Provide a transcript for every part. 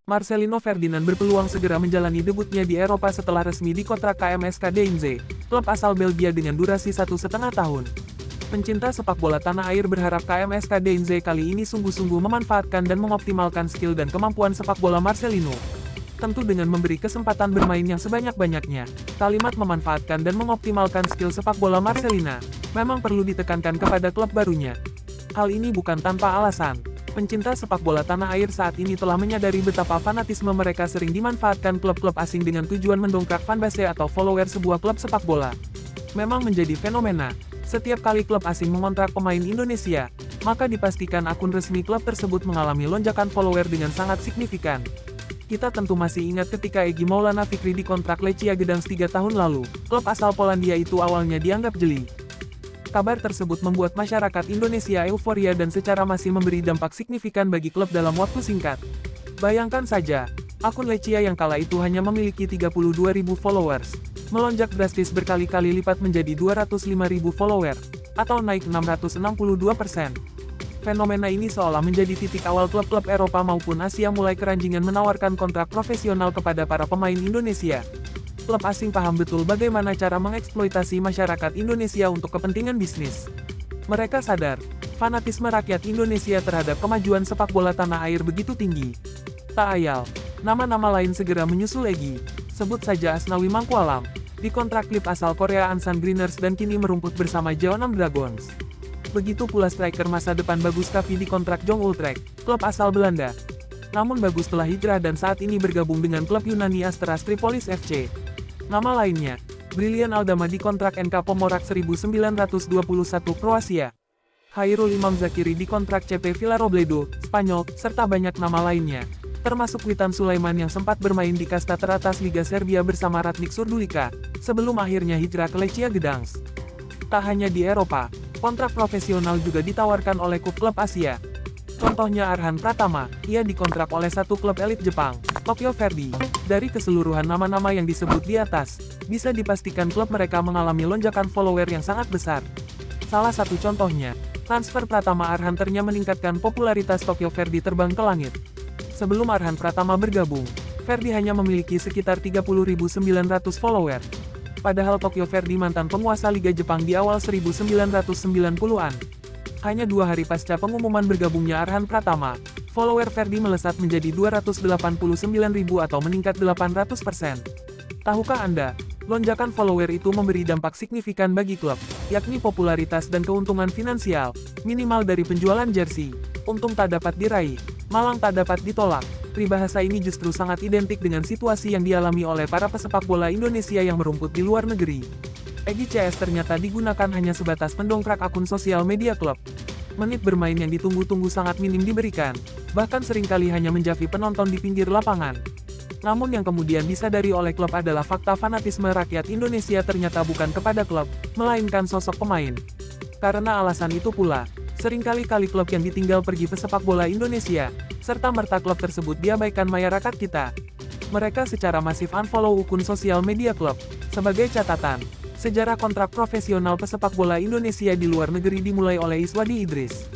Marcelino Ferdinand berpeluang segera menjalani debutnya di Eropa setelah resmi dikontrak KMSK Deinze, klub asal Belgia dengan durasi 1,5 tahun. Pencinta sepak bola tanah air berharap KMSK Deinze kali ini sungguh-sungguh memanfaatkan dan mengoptimalkan skill dan kemampuan sepak bola Marcelino. Tentu dengan memberi kesempatan bermain yang sebanyak-banyaknya. Kalimat memanfaatkan dan mengoptimalkan skill sepak bola Marcelina memang perlu ditekankan kepada klub barunya. Hal ini bukan tanpa alasan. Pencinta sepak bola tanah air saat ini telah menyadari betapa fanatisme mereka sering dimanfaatkan klub-klub asing dengan tujuan mendongkrak fanbase atau follower sebuah klub sepak bola. Memang menjadi fenomena, setiap kali klub asing mengontrak pemain Indonesia, maka dipastikan akun resmi klub tersebut mengalami lonjakan follower dengan sangat signifikan. Kita tentu masih ingat ketika Egy Maulana Fikri dikontrak Lechia Gdańsk 3 tahun lalu, klub asal Polandia itu awalnya dianggap jeli. Kabar tersebut membuat masyarakat Indonesia euforia dan secara masih memberi dampak signifikan bagi klub dalam waktu singkat. Bayangkan saja, akun Lechia yang kala itu hanya memiliki 32.000 followers, melonjak drastis berkali-kali lipat menjadi 205.000 follower, atau naik 662%. Fenomena ini seolah menjadi titik awal klub-klub Eropa maupun Asia mulai keranjingan menawarkan kontrak profesional kepada para pemain Indonesia. Klub asing paham betul bagaimana cara mengeksploitasi masyarakat Indonesia untuk kepentingan bisnis. Mereka sadar, fanatisme rakyat Indonesia terhadap kemajuan sepak bola tanah air begitu tinggi. Tak ayal, nama-nama lain segera menyusul Egy. Sebut saja Asnawi Mangkualam, dikontrak klub asal Korea Ansan Greeners dan kini merumput bersama Jeonnam Dragons. Begitu pula striker masa depan Bagus Kavi dikontrak Jong Utrecht, klub asal Belanda. Namun Bagus telah hijrah dan saat ini bergabung dengan klub Yunani Asteras Tripolis FC. Nama lainnya, Brilian Aldama dikontrak NK Pomorak 1921 Kroasia. Khairul Imam Zakiri dikontrak CP Villarrobledo, Spanyol, serta banyak nama lainnya. Termasuk Witan Sulaiman yang sempat bermain di kasta teratas Liga Serbia bersama Ratnik Surdulika, sebelum akhirnya hijrah ke Lechia Gdańsk. Tak hanya di Eropa, kontrak profesional juga ditawarkan oleh klub Asia. Contohnya Arhan Pratama, ia dikontrak oleh satu klub elit Jepang, Tokyo Verdy. Dari keseluruhan nama-nama yang disebut di atas, bisa dipastikan klub mereka mengalami lonjakan follower yang sangat besar. Salah satu contohnya, transfer Pratama Arhan ternyata meningkatkan popularitas Tokyo Verdy terbang ke langit. Sebelum Arhan Pratama bergabung, Verdy hanya memiliki sekitar 30.900 follower. Padahal Tokyo Verdy mantan penguasa Liga Jepang di awal 1990-an. Hanya 2 hari pasca pengumuman bergabungnya Arhan Pratama, follower Verdy melesat menjadi 289.000 atau meningkat 800%. Tahukah Anda, lonjakan follower itu memberi dampak signifikan bagi klub, yakni popularitas dan keuntungan finansial, minimal dari penjualan jersey. Untung tak dapat diraih, malang tak dapat ditolak. Peribahasa ini justru sangat identik dengan situasi yang dialami oleh para pesepak bola Indonesia yang merumput di luar negeri. Egy CS ternyata digunakan hanya sebatas mendongkrak akun sosial media klub. Menit bermain yang ditunggu-tunggu sangat minim diberikan, bahkan seringkali hanya menjavi penonton di pinggir lapangan. Namun yang kemudian disadari oleh klub adalah fakta fanatisme rakyat Indonesia ternyata bukan kepada klub, melainkan sosok pemain. Karena alasan itu pula, seringkali klub yang ditinggal pergi pesepak bola Indonesia, serta merta klub tersebut diabaikan masyarakat kita. Mereka secara masif unfollow akun sosial media klub. Sebagai catatan, sejarah kontrak profesional pesepak bola Indonesia di luar negeri dimulai oleh Iswadi Idris.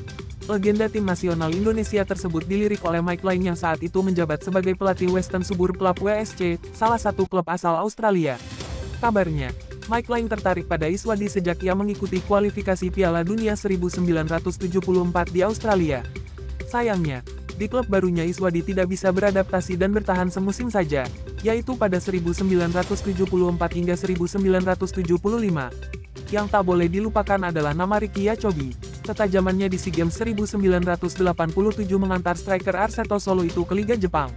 Legenda tim nasional Indonesia tersebut dilirik oleh Mike Lang yang saat itu menjabat sebagai pelatih Western Suburbs Club WSC, salah satu klub asal Australia. Kabarnya, Mike Lang tertarik pada Iswadi sejak ia mengikuti kualifikasi Piala Dunia 1974 di Australia. Sayangnya, di klub barunya Iswadi tidak bisa beradaptasi dan bertahan semusim saja, yaitu pada 1974 hingga 1975. Yang tak boleh dilupakan adalah nama Ricky Yacobi. Ketajamannya di SEA Games 1987 mengantar striker Arseto Solo itu ke Liga Jepang.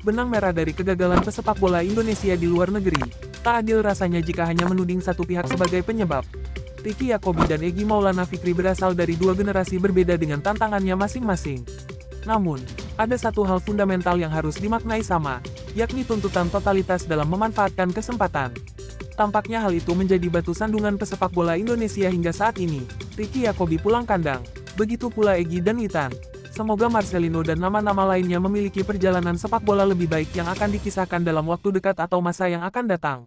Benang merah dari kegagalan pesepak bola Indonesia di luar negeri. Tak adil rasanya jika hanya menuding satu pihak sebagai penyebab. Ricky Yacobi dan Egy Maulana Fikri berasal dari 2 generasi berbeda dengan tantangannya masing-masing. Namun, ada satu hal fundamental yang harus dimaknai sama, yakni tuntutan totalitas dalam memanfaatkan kesempatan. Tampaknya hal itu menjadi batu sandungan pesepak bola Indonesia hingga saat ini. Ricky Yacobi pulang kandang, begitu pula Egy dan Witan. Semoga Marcelino dan nama-nama lainnya memiliki perjalanan sepak bola lebih baik yang akan dikisahkan dalam waktu dekat atau masa yang akan datang.